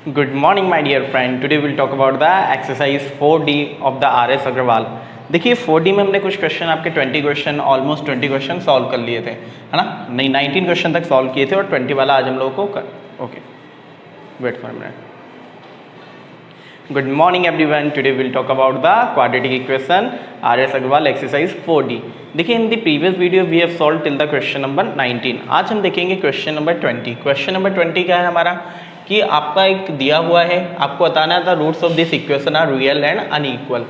Good morning, my dear friend. Today we'll talk about the exercise 4D of the RS Agarwal. देखिए 4D में हमने कुछ question आपके 20 question almost 20 question solve कर लिए थे, है ना? नहीं 19 क्वेश्चन तक सॉल्व किए थे और 20 वाला आज हम लोगों को okay wait for minute. Good morning everyone. Today we'll talk about the quadratic equation RS Agrawal exercise 4D. देखिए in the previous video we have solved till the question number 19. आज हम देखेंगे क्वेश्चन नंबर 20. क्वेश्चन नंबर 20 क्या है हमारा कि आपका एक दिया हुआ है, आपको बताना था roots of this equation are real and unequal.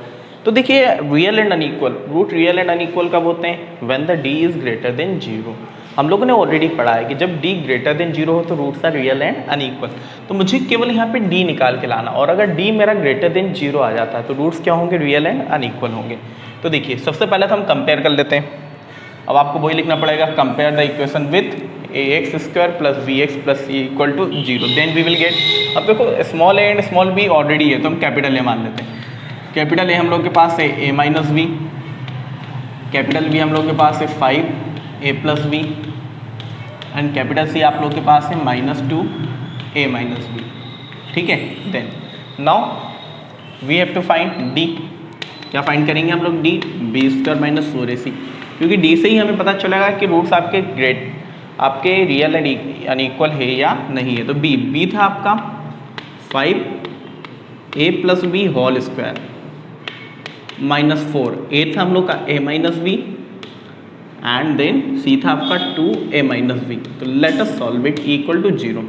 तो देखिए real and unequal, root real and unequal कब होते हैं? When the D is greater than zero. हम लोगों ने ऑलरेडी पढ़ा है कि जब d ग्रेटर देन जीरो हो तो roots are real and unequal. तो मुझे केवल यहाँ पे d निकाल के लाना, और अगर d मेरा ग्रेटर देन जीरो आ जाता है तो रूट्स क्या होंगे? रियल एंड अनइक्वल होंगे. तो देखिए सबसे पहले तो हम कंपेयर कर लेते हैं. अब आपको वही लिखना पड़ेगा, compare the equation with ax square plus b x plus c equal to zero, then we will get. अब देखो small a and small b already है तो हम कैपिटल ए मान लेते हैं. कैपिटल ए हम लोग के पास है a minus b, capital b हम लोग के पास है 5a plus b, and capital c आप लोग के पास है -2a माइनस बी. ठीक है, then now we have to find D. क्या फाइंड करेंगे हम लोग? D B square minus 4ac, क्योंकि डी से ही हमें पता चलेगा कि रूट्स आपके रियल एंड अनइक्वल है या नहीं है. तो बी था आपका 5a plus B whole square -4, A था हम लोग का a minus B, and then C था आपका 2a माइनस बी. तो let us solve it equal to zero.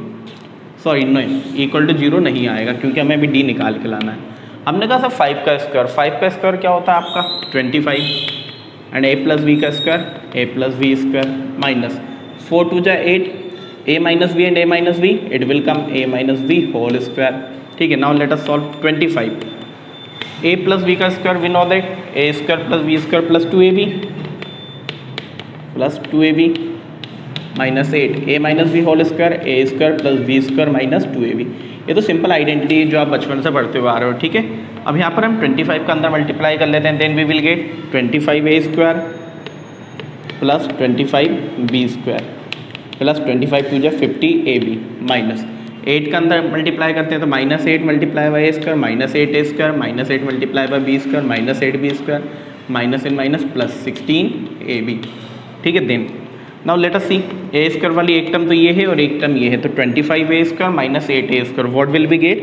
Sorry नहीं, इक्वल टू जीरो नहीं आएगा क्योंकि हमें अभी डी निकाल के लाना है. हमने कहा सर 5 का स्क्वायर क्या होता है आपका? 25, एंड a प्लस बी का square a plus B square minus 4 2 जा 8, a minus B and a minus B, it will come a minus B whole square. ठीक है, now let us solve 25. a plus B का square we know that a square plus B square plus 2ab minus 8, a minus B whole square a square plus B square minus 2ab. ये तो simple identity है जो आप बचपन से पढ़ते हुए आ रहे हो. ठीक है, अब यहाँ पर हम 25 का अंदर मल्टीप्लाई कर लेते हैं, then we will get 25a square plus 25b square plus 25 two जा 50ab माइनस 8 का अंदर मल्टीप्लाई करते हैं तो -8 multiply by a square minus 8a square minus 8 multiply by b square minus 8b square minus in minus plus 16ab. ठीक है, then now let us सी ए square वाली एक टर्म तो ये है और एक टर्म ये है, तो 25a square minus 8a square what will be get?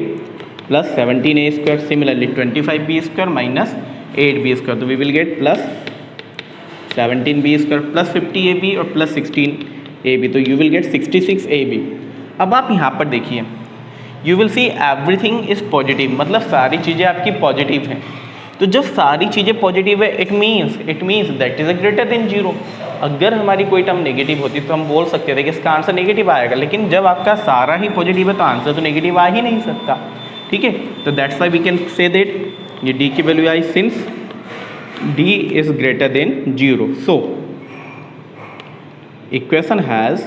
Plus 17a square. Similarly 25b square minus 8b square, तो we will get plus 17b square plus 50ab और प्लस 16ab, तो यू विल गेट 66ab. अब आप यहाँ पर देखिए, you will see everything is positive, मतलब सारी चीज़ें आपकी पॉजिटिव हैं. तो जब सारी चीज़ें पॉजिटिव है it means that is greater than zero. अगर हमारी कोई टर्म नेगेटिव होती तो हम बोल सकते थे कि इसका आंसर नेगेटिव आएगा, लेकिन जब आपका सारा ही पॉजिटिव है तो आंसर तो नेगेटिव आ ही नहीं सकता. ठीक है, तो that's why we can say that ये डी की वैल्यू आई since D is greater than zero. So equation has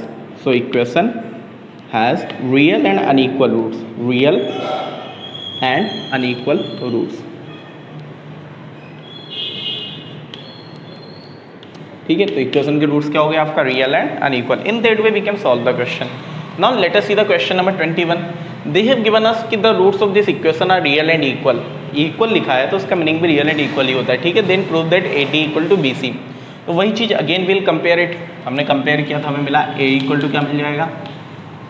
real and unequal roots. ठीक है, तो इक्वेशन के रूट्स क्या हो गया आपका? Real and unequal. In that way we can solve the question. Now let us see the question number 21. They have given us कि the roots of this equation are real and equal. Equal लिखा है तो उसका meaning भी real and equal ही होता है. ठीक है, then prove that AD equal to BC. तो वही चीज़ अगेन विल कंपेयर इट. हमने कंपेयर किया था, हमें मिला a इक्वल टू क्या मिल जाएगा?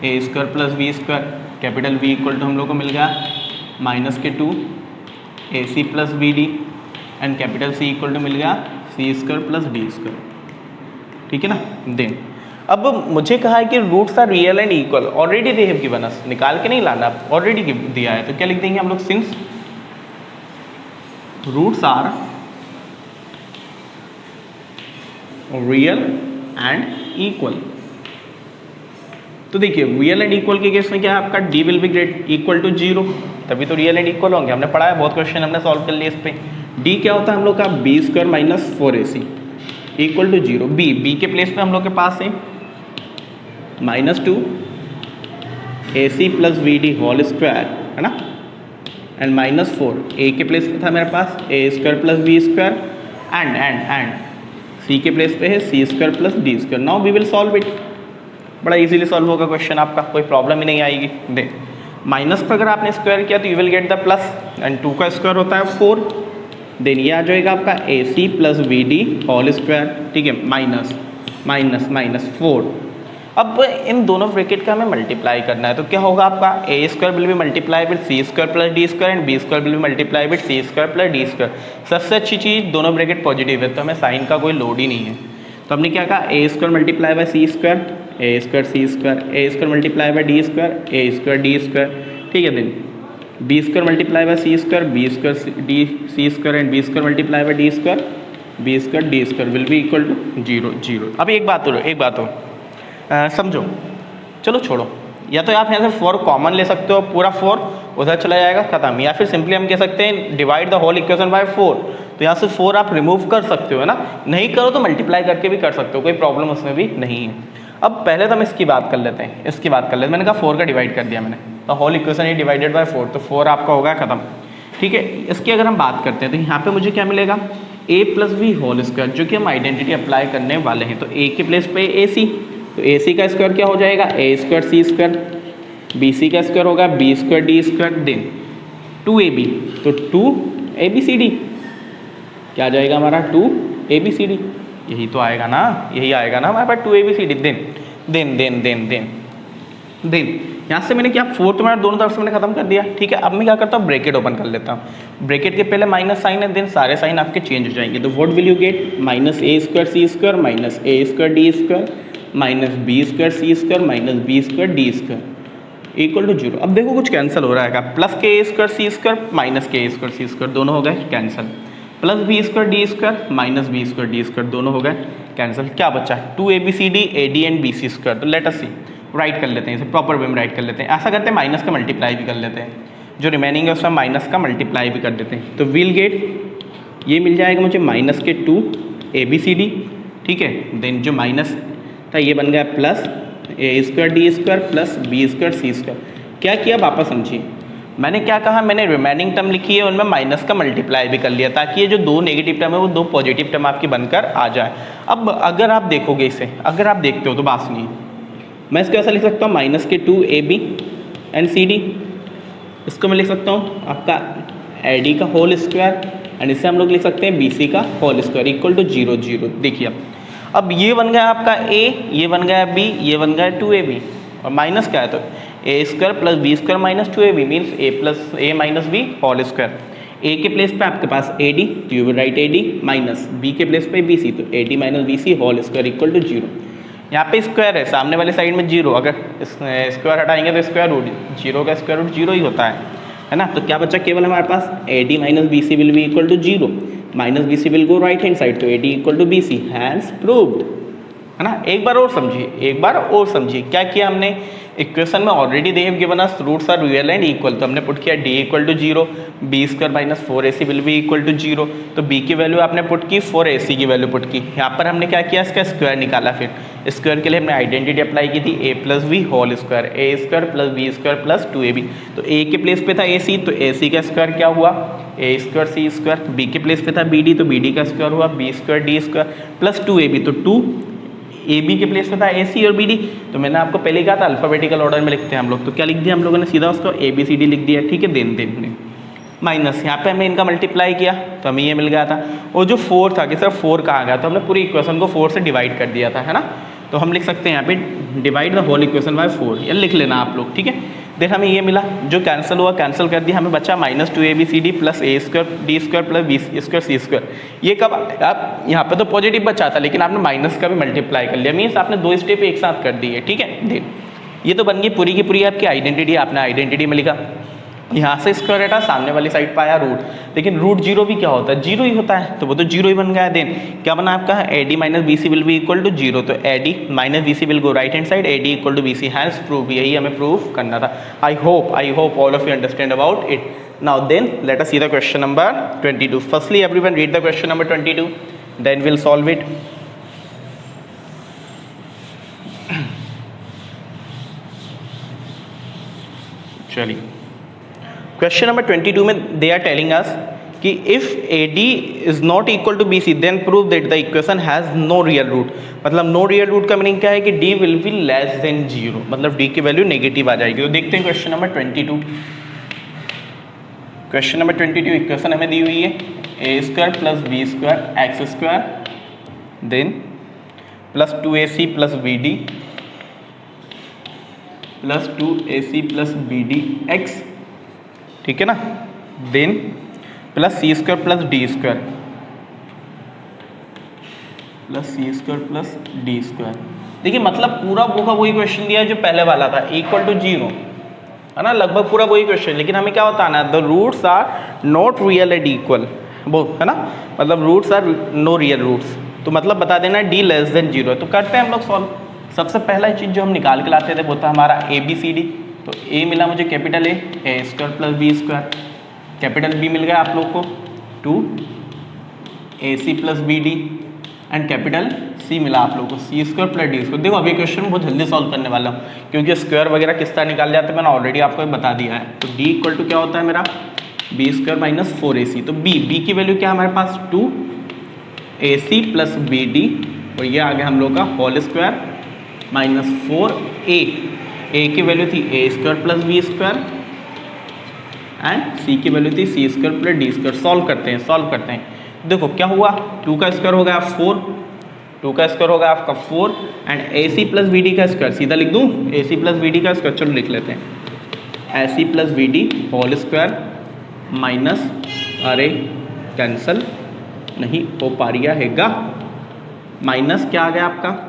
a square plus B square, capital V equal to हम लोग को मिल गया -2 AC plus BD, and capital C equal to मिल गया C square plus D square. ठीक है ना, देन अब मुझे कहा है कि roots are real and equal. Already they have given us, निकाल के नहीं लाना, ऑलरेडी दिया है. तो क्या लिख देंगे हम लोग? Since roots are real and equal. तो देखिए रियल एंड इक्वल के केस में क्या है आपका? D will be great equal to zero, तभी तो रियल एंड इक्वल होंगे. हमने पढ़ा है, बहुत क्वेश्चन हमने सॉल्व कर लिए इस पे. डी क्या होता है हम लोग का? B square minus 4ac equal to zero. B के प्लेस पे हम लोग के पास है -2 AC plus BD whole square, है ना, एंड -4. ए के प्लेस पे था मेरे पास a square plus B square, and C के प्लेस पे है C square plus D square. Now we will solve it. बड़ा इजीली सॉल्व होगा क्वेश्चन आपका, कोई प्रॉब्लम ही नहीं आएगी. देख माइनस को अगर आपने स्क्वायर किया तो you will get the plus, and 2 का स्क्वायर होता है 4, देन ये आ जाएगा आपका A C plus B D whole square, ठीक है, माइनस माइनस माइनस 4। अब इन दोनों ब्रैकेट का हमें मल्टीप्लाई करना है, तो क्या होगा आपका A square will be multiply with C square plus D square and B square will be multiply with C square plus D square. सबसे अच्छी चीज़ दोनों ब्रैकेट पॉजिटिव है तो हमें साइन का कोई लोड ही नहीं है। तो हमने क्या कहा, A square multiply by C square, A square C square, A square multiply by D square, A square D square, ठीक है। Then B square multiply by C square, B square D C square and B square multiply by D square, B square D square will be equal to 0 0। अब एक बात हो समझो, चलो छोड़ो, या तो आप यहाँ से 4 कॉमन ले सकते हो, पूरा 4 उधर चला जाएगा खत्म, या फिर सिंपली हम कह सकते हैं divide the whole equation by 4। तो यहाँ से 4 आप रिमूव कर सकते हो, है ना, नहीं करो तो मल्टीप्लाई करके भी कर सकते हो, कोई प्रॉब्लम उसमें भी नहीं है। अब पहले तो हम इसकी बात कर लेते हैं, मैंने कहा 4 का डिवाइड कर दिया मैंने, तो होल इक्वेशन ये डिवाइडेड बाय 4, तो 4 आपका होगा खत्म, ठीक है। इसकी अगर हम बात करते हैं तो यहाँ पे मुझे क्या मिलेगा, a plus b whole square, जो कि हम आइडेंटिटी अप्लाई करने वाले हैं। तो a के प्लेस पे ए सी, तो ए सी का स्क्वायर क्या हो जाएगा, a square C square, b c का स्क्वायर होगा b square D square, then 2ab, तो 2abcd क्या आ जाएगा हमारा 2abcd, यही तो आएगा ना, यही आएगा ना हमारे पास 2abcd। देन यहाँ से मैंने क्या 4 तुम्हारा दोनों तरफ से मैंने खत्म कर दिया, ठीक है। अब मैं क्या करता हूँ, ब्रैकेट ओपन कर लेता हूँ, ब्रैकेट के पहले माइनस साइन है, देन सारे साइन आपके चेंज हो जाएंगे। तो what will you get, minus a square C square minus a square D square minus b square C square minus b square D square equal to 0। अब देखो कुछ cancel हो रहा है, प्लस के a square C square minus के a square C square दोनों हो गए cancel, plus B square D square minus b square D square दोनों हो गए कैंसिल। क्या बचा, 2abcd ad and bc square. तो लेट अस सी, राइट कर लेते हैं इसे, प्रॉपर वे में राइट कर लेते हैं। ऐसा करते हैं माइनस का मल्टीप्लाई भी कर लेते हैं, जो रिमेनिंग है उसमें माइनस का मल्टीप्लाई भी कर देते हैं। तो विल गेट, ये मिल जाएगा मुझे माइनस के 2abcd, ठीक है। देन जो माइनस था ये बन गया plus A square D square plus B square C square. क्या किया वापस समझिए, मैंने क्या कहा, मैंने रिमेनिंग टर्म लिखी है उनमें माइनस का मल्टीप्लाई भी कर लिया, ताकि ये जो 2 नेगेटिव टर्म है वो 2 पॉजिटिव टर्म आपकी बनकर आ जाए। अब अगर आप देखोगे इसे, अगर आप देखते हो तो बात सुनिए, मैं इसको ऐसा लिख सकता हूँ माइनस के 2ab एंड cd, इसको मैं लिख सकता हूँ आपका ad का होल स्क्वायर, एंड इसे हम लोग लिख सकते हैं bc का होल स्क्वायर इक्वल टू 0 0। देखिए अब ये बन गया आपका a, ये बन गया b, ये बन गया 2ab, और माइनस क्या है तो A square plus B square minus 2ab means A plus A minus B whole square. A के प्लेस पे आपके पास ad, तो you will write ad minus B के प्लेस पे bc, तो ad minus bc whole square equal to 0। यहाँ पे स्क्वायर है, सामने वाले साइड में 0, अगर स्क्वायर हटाएंगे तो स्क्वायर रूट, 0 का स्क्वायर रूट 0 ही होता है ना। तो क्या बचा केवल हमारे पास ad minus bc will be equal to 0, minus bc will go right hand side, तो ad equal to bc, hence proved, है ना। एक बार और समझिए क्या किया हमने, इक्वेशन में already they have given us roots are real and equal, तो हमने पुट किया d equal to 0, b square minus 4ac will be equal to 0, तो b की वैल्यू आपने पुट की, 4ac की वैल्यू पुट की। यहाँ पर हमने क्या किया, इसका स्क्वायर निकाला, फिर स्क्वायर के लिए हमने आइडेंटिटी अप्लाई की थी a plus b whole square, A square plus B square plus 2ab। तो a के प्लेस पे था ac, तो ac का स्क्वायर क्या हुआ, ए स्क्वायर सी स्क्वायर, b के प्लेस पे था bd, तो bd का स्क्वायर हुआ b square D square plus 2ab, तो 2 ए बी के प्लेस पे था ए सी और बी डी। तो मैंने आपको पहले कहा था अल्फाबेटिकल ऑर्डर में लिखते हैं हम लोग, तो क्या लिख दिया हम लोगों ने, सीधा उसको ए बी सी डी लिख दिया, ठीक है। देन माइनस यहाँ पे हमने इनका मल्टीप्लाई किया तो हमें ये मिल गया था, और जो 4 था कि सर 4 कहाँ गया, तो हमने पूरी इक्वेशन को 4 से डिवाइड कर दिया था, है ना। तो हम लिख सकते हैं यहाँ पे divide the whole equation by 4, ये लिख लेना आप लोग, ठीक है। देन हमें ये मिला, जो कैंसिल हुआ कैंसिल कर दिया, हमें बचा माइनस 2abcd प्लस A square D square plus B square C square. ये कब आप यहाँ पे तो पॉजिटिव बचा था, लेकिन आपने माइनस का भी मल्टीप्लाई कर लिया, मीन्स आपने 2 स्टेप एक साथ कर दिए, ठीक है। देन ये तो बन गई पूरी की पूरी आपकी आइडेंटिटी, आपने आइडेंटिटी में लिखा, यहाँ से स्क्वायर हटा, सामने वाली साइड पर आया रूट, लेकिन रूट 0 भी क्या होता है, 0 ही होता है, तो वो तो 0 ही बन गया। देन क्या बना आपका, ad minus bc will be equal to 0, तो ad minus bc will go right hand side, ad equal to bc, hence prove, यही हमें प्रूव करना था। I hope all of you understand about it. Now then let us see the question number 22। Firstly everyone read the question number 22, then will solve it. चलिए question number 22 में they are telling us कि if AD is not equal to BC then prove that the equation has no real root. मतलब no real root का meaning क्या है कि D will be less than 0, मतलब D की value negative आ जाएगी। तो देखते हैं question number 22। Question number 22 equation हमें दी हुई है a² + b² x² then plus 2ac + bd plus 2ac + bd x, ठीक है ना, then plus c² + d² plus c² + d²। देखिए मतलब पूरा का वही क्वेश्चन दिया है जो पहले वाला था, इक्वल टू 0 है ना, लगभग पूरा वही क्वेश्चन, लेकिन हमें क्या बताना है, the roots are not real and equal, वो है ना, मतलब roots are no real roots, तो मतलब बता देना D लेस देन 0 है। तो करते हैं हम लोग सॉल्व। सबसे पहला चीज़ जो हम निकाल के लाते थे वो था हमारा ABCD। तो A मिला मुझे capital A² + B², capital B मिल गया आप लोग को 2AC + BD and capital C मिला आप लोग को C² + D²। देखो अभी क्वेश्चन बहुत जल्दी सॉल्व करने वाला हूँ क्योंकि स्क्वायर वगैरह किस तरह निकाल जाते हैं मैंने ऑलरेडी आपको बता दिया है। तो D = क्या होता है मेरा B² - 4AC। तो B की वैल्यू क्या है हमारे पास 2AC + BD और ये आ गया हम लोग का whole square minus 4A। A की वैल्यू थी A² + B² एंड C की वैल्यू थी C² + D²। सॉल्व करते हैं। देखो क्या हुआ, 2 का स्क्वायर हो गया 4, 2 का स्क्वायर हो गया आपका 4 एंड AC + BD का स्क्वायर, सीधा लिख दूँ AC + BD का स्क्वायर, चलो लिख लेते हैं AC + BD whole square minus, अरे कैंसल नहीं हो पा रहा हैगा, माइनस क्या आ गया आपका,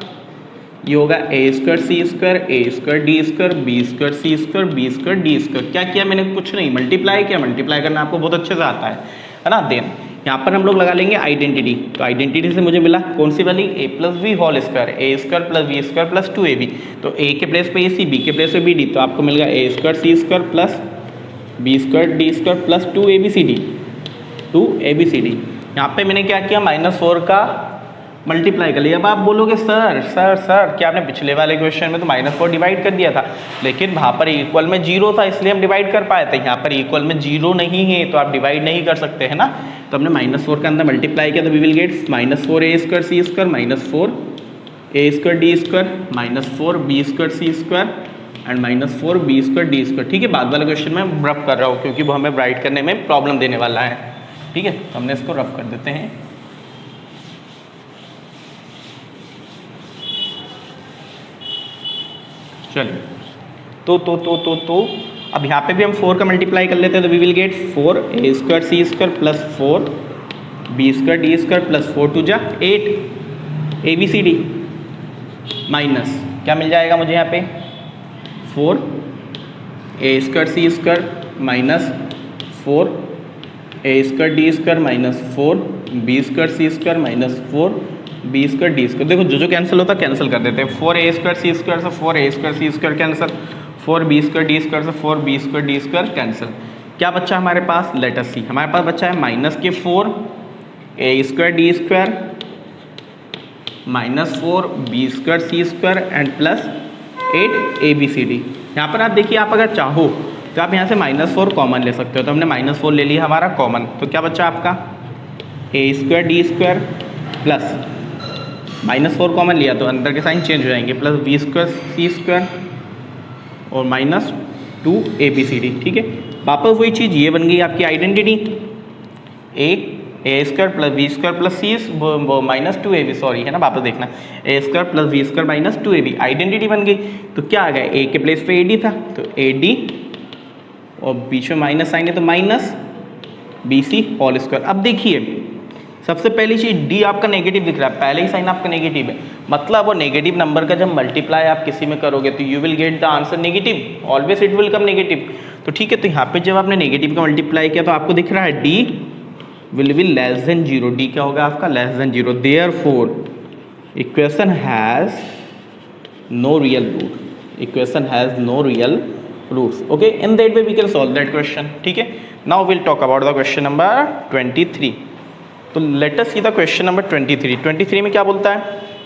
ये होगा A² C² A² D² B² C² B² D²। क्या किया मैंने, कुछ नहीं, मल्टीप्लाई किया, मल्टीप्लाई करना आपको बहुत अच्छे से आता है ना। देन यहाँ पर हम लोग लगा लेंगे आइडेंटिटी। तो आइडेंटिटी से मुझे मिला कौन सी वाली, A + B whole square A² + B² + 2AB। तो A के प्लेस पे AC, B के प्लेस पे BD, तो आपको मिल गया A² C² + B² D² + 2ABCD। यहाँ पे मैंने क्या किया, -4 का मल्टीप्लाई कर लिया। अब आप बोलोगे सर क्या आपने पिछले वाले क्वेश्चन में तो -4 डिवाइड कर दिया था, लेकिन वहाँ पर इक्वल में 0 था इसलिए हम डिवाइड कर पाए थे, यहाँ पर इक्वल में 0 नहीं है तो आप डिवाइड नहीं कर सकते है ना। तो हमने -4 के अंदर मल्टीप्लाई किया तो we will get -4A² C² -4A² D² -4B² C² and -4B² D²। ठीक है, बाद वाले क्वेश्चन में रफ कर रहा हूँ क्योंकि वो हमें राइट करने में प्रॉब्लम देने वाला है। ठीक है, तो हमने इसको रफ कर देते हैं। चलिए तो अब यहाँ पे भी हम 4 का मल्टीप्लाई कर लेते हैं तो we will get 4A² C² + 4B² D² + 4 × 8 ABCD minus क्या मिल जाएगा मुझे यहाँ पे 4A² C² - 4A² D² - 4B² C² - 4B² D²। देखो जो कैंसिल होता है कैंसिल कर देते हैं। 4A² C² से 4A² C² cancel, 4B² D² से 4B² D² कैंसिल। क्या बच्चा हमारे पास, लेट अस सी, हमारे पास बच्चा है -4A² D² -4B² C² and +8 ABCD। यहाँ पर आप देखिए, आप अगर चाहो तो आप यहाँ से -4 कॉमन ले सकते हो, तो हमने -4 ले लिया हमारा कॉमन, तो क्या बच्चा आपका A² D² प्लस -4 कॉमन लिया तो अंदर के साइन चेंज हो जाएंगे, प्लस B² C² और -2 ABCD। ठीक है, वापस वही चीज़ ये बन गई आपकी identity, A² + B² + C -2AB, sorry है ना, वापस देखना, A² + B² - 2AB आइडेंटिटी बन गई। तो क्या आ गया, A के प्लेस पे AD था तो AD और बीच में माइनस साइन है तो -BC होल स्क्वायर। अब देखिए सबसे पहली चीज D आपका नेगेटिव दिख रहा है, पहले ही साइन आपका नेगेटिव है, मतलब वो नेगेटिव नंबर का जब मल्टीप्लाई आप किसी में करोगे तो you will get the answer negative, always it will come negative. तो ठीक है, तो यहाँ पे जब आपने नेगेटिव का मल्टीप्लाई किया तो आपको दिख रहा है D will be less than 0, D क्या होगा आपका less than 0, therefore equation has no real root, equation has no real roots. Okay, in that way we can solve that question. ठीक है, now will talk about the question number 23। तो let us see the question number 23 में क्या बोलता है,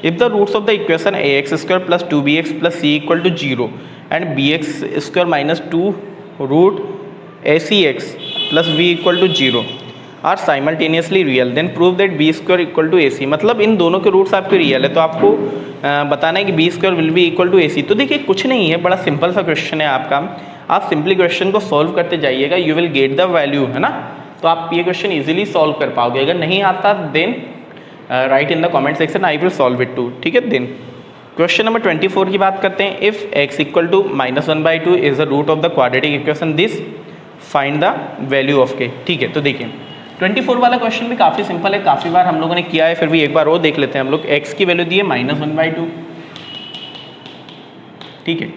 if the roots of the equation ax² + 2bx + c = 0 and bx² - 2 √acx + b = 0 are simultaneously real then prove that B square equal to A C. मतलब इन दोनों के roots आपके real है तो आपको बताना है कि B square will be equal to A C. तो देखिए कुछ नहीं है, बड़ा सिंपल सा क्वेश्चन है आपका, आप सिंपली क्वेश्चन को सॉल्व करते जाइएगा, you will get the value, है ना। तो आप ये क्वेश्चन इजीली सॉल्व कर पाओगे। अगर नहीं आता then write in the comment section, I will solve it too, ठीक है। देन क्वेश्चन नंबर 24 की बात करते हैं। If x equal to -1/2 is the root of the quadratic equation this, find the value of k। ठीक है, तो देखिए 24 वाला क्वेश्चन भी काफ़ी सिंपल है, काफ़ी बार हम लोगों ने किया है, फिर भी एक बार और देख लेते हैं हम लोग। x की वैल्यू दी है -1/2, ठीक है,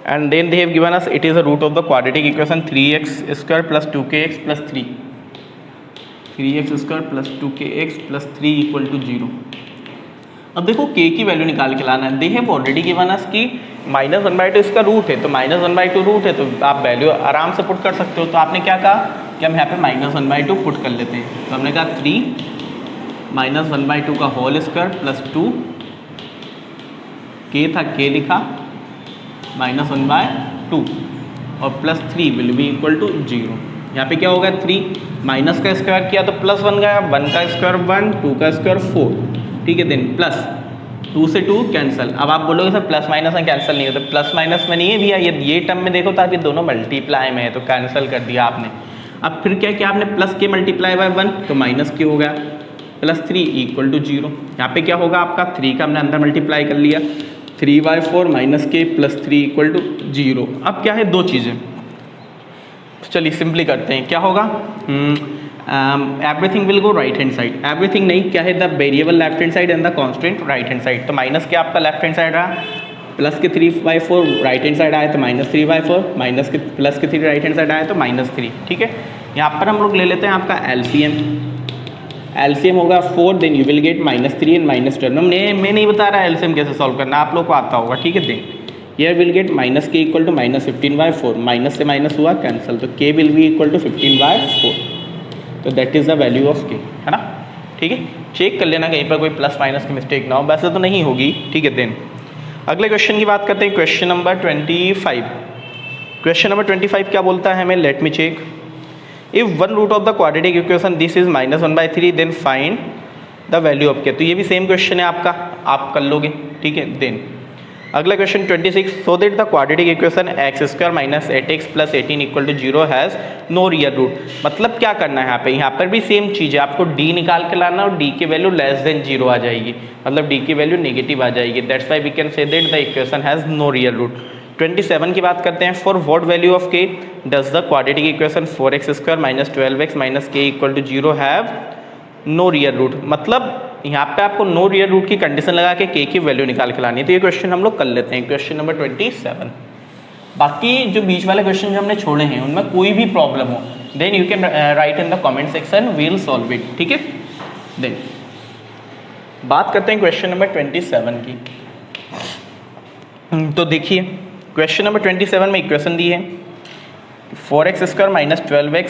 and then they have given us it is the root of the quadratic equation 3x² + 2kx + 3, 3x² + 2kx + 3 equal to 0। अब देखो k की वैल्यू निकाल के लाना है। They have already given us कि -1/2 इसका रूट है, तो -1/2 रूट है तो आप वैल्यू आराम से पुट कर सकते हो। तो आपने क्या कहा कि हम यहाँ पे -1/2 पुट कर लेते हैं। तो हमने कहा 3 -1/2 का होल स्क्वायर + 2 k था, k लिखा -1/2 और +3 विल बी इक्वल टू 0। यहाँ पे क्या होगा 3 माइनस का स्क्वायर किया तो +1 गया, 1 का स्क्वायर 1, 2 का स्क्वायर 4, ठीक है। देन प्लस 2 से 2 कैंसिल। अब आप बोलोगे सर प्लस माइनस में कैंसिल नहीं होता, प्लस माइनस में नहीं है भैया, ये टर्म में देखो तो आप ये दोनों मल्टीप्लाई में है तो कैंसिल कर दिया आपने। अब फिर क्या किया आपने, प्लस के मल्टीप्लाई बाय 1 तो माइनस के हो गया, +3 इक्वल टू 0। यहाँ पे क्या होगा आपका 3 का हमने अंदर मल्टीप्लाई कर लिया, 3/4 -k + 3 इक्वल टू 0। अब क्या है दो चीज़ें, चलिए सिंपली करते हैं। क्या होगा, everything will go right hand side, everything नहीं, क्या है the variable left hand side and the constant right hand side. तो माइनस के आपका लेफ्ट हैंड साइड रहा, प्लस के 3/4 राइट हैंड साइड आया तो -3/4, माइनस के प्लस के 3 राइट हैंड साइड आया तो -3, ठीक है। यहाँ पर हम लोग ले लेते हैं आपका एलसीएम, एलसीएम होगा 4, then you will get -3 and -12। मैं नहीं बता रहा एलसीएम कैसे सॉल्व करना, आप लोग को आता होगा, ठीक है। Then here will get -k equal to -15/4, minus से माइनस हुआ कैंसिल, तो k will be equal to 15/4, तो that is the value of k, है ना, ठीक है। चेक कर लेना कहीं पर कोई प्लस माइनस की मिस्टेक ना हो, वैसे तो नहीं होगी, ठीक है। देन अगले क्वेश्चन की बात करते हैं, क्वेश्चन नंबर 25। क्वेश्चन नंबर 25 क्या बोलता है हमें, let me check. If one root of the quadratic equation this is -1/3 then find the value of k। तो ये भी सेम क्वेश्चन है आपका, आप कर लोगे, ठीक है। देन अगला question 26, so that the quadratic equation x² - 8x + 18 equal to 0 has no real root. मतलब क्या करना है यहाँ पर भी सेम चीज़ है, आपको d निकाल के लाना और d की वैल्यू <0 आ जाएगी, मतलब d की वैल्यू नेगेटिव आ जाएगी, that's why we can say that the equation has no real root. 27 की बात करते हैं, for what value of k does the quadratic equation 4x² - 12x - k equal to 0 have no real root. मतलब यहाँ पे आपको नो रियल रूट की condition लगा के k की वैल्यू निकाल के लानी है। तो ये क्वेश्चन हम लोग कर लेते हैं, क्वेश्चन नंबर 27। बाकी जो बीच वाले क्वेश्चन जो हमने छोड़े हैं उनमें कोई भी प्रॉब्लम हो then you can write in the comment section, we will solve it, ठीक है। देन बात करते हैं क्वेश्चन नंबर 27 की। तो देखिए क्वेश्चन नंबर 27 में इक्वेशन दी है 4x² - 12x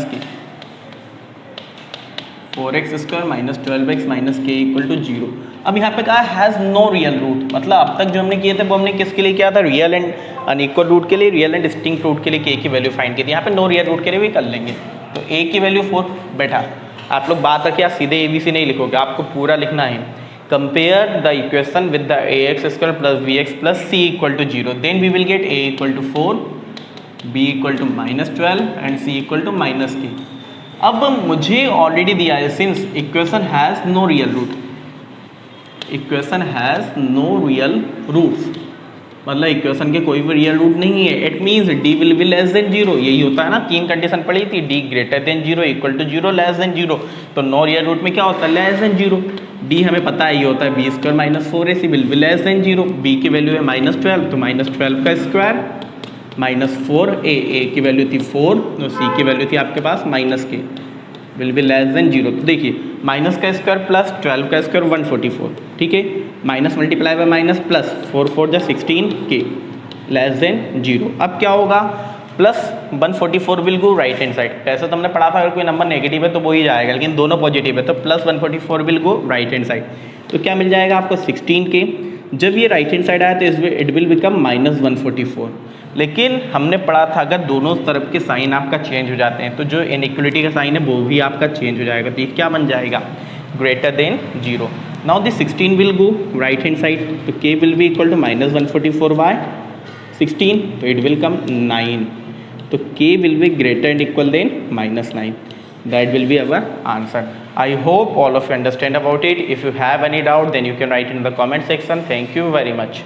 - k, 4x² - 12x - k equal to 0। अब यहाँ पे कहा हैज़ नो रियल रूट, मतलब अब तक जो हमने किए थे वो हमने किसके लिए किया था, रियल एंड अनइक्वल रूट के लिए, रियल एंड डिस्टिंक्ट रूट के लिए k की वैल्यू फाइंड की थी। यहाँ पे नो रियल रूट के लिए भी कर लेंगे। तो a की वैल्यू 4 बैठा, आप लोग बात रखिए, आप सीधे ABC नहीं लिखोगे, आपको पूरा लिखना है। Compare the equation with the ax² + bx + c equal to 0, then we will get a equal to 4, b equal to -12 and c equal to -k। अब मुझे ऑलरेडी दिया है since equation has no real root, equation has no real roots, मतलब equation के कोई भी real root नहीं है, it means d will be <0। यही होता है ना, 3 कंडीशन पड़ी थी, d > 0 इक्वल टू 0 <0। तो नो रियल रूट में क्या होता है, <0। d हमें पता है ये होता है b² - 4ac will be <0। b की वैल्यू है -12, तो -12 का स्क्वायर -4a, a की वैल्यू थी 4, तो c की वैल्यू थी आपके पास -k, विल बी <0। तो देखिए माइनस का स्क्वायर प्लस 12 का स्क्वायर 144, ठीक है, minus multiply by minus plus 4 4 जा 16k <0। अब क्या होगा, plus 144 will go right hand side. ऐसा तो हमने पढ़ा था अगर कोई नंबर नेगेटिव है तो वो ही जाएगा, लेकिन दोनों पॉजिटिव है तो plus 144 will go right hand side. तो क्या मिल जाएगा आपको 16k, जब ये राइट हैंड साइड आया तो इट विल बिकम -144, लेकिन हमने पढ़ा था अगर दोनों तरफ के साइन आपका चेंज हो जाते हैं तो जो इनइक्वलिटी का साइन है वो भी आपका चेंज हो जाएगा, तो ये क्या बन जाएगा, greater than 0। Now this 16 will go right hand side, तो k will be equal to -144 by 16, तो इट विल कम 9, तो k will be greater and equal than -9, that will be our answer. I hope all of you understand about it. If you have any doubt then you can write in the comment section. Thank you very much.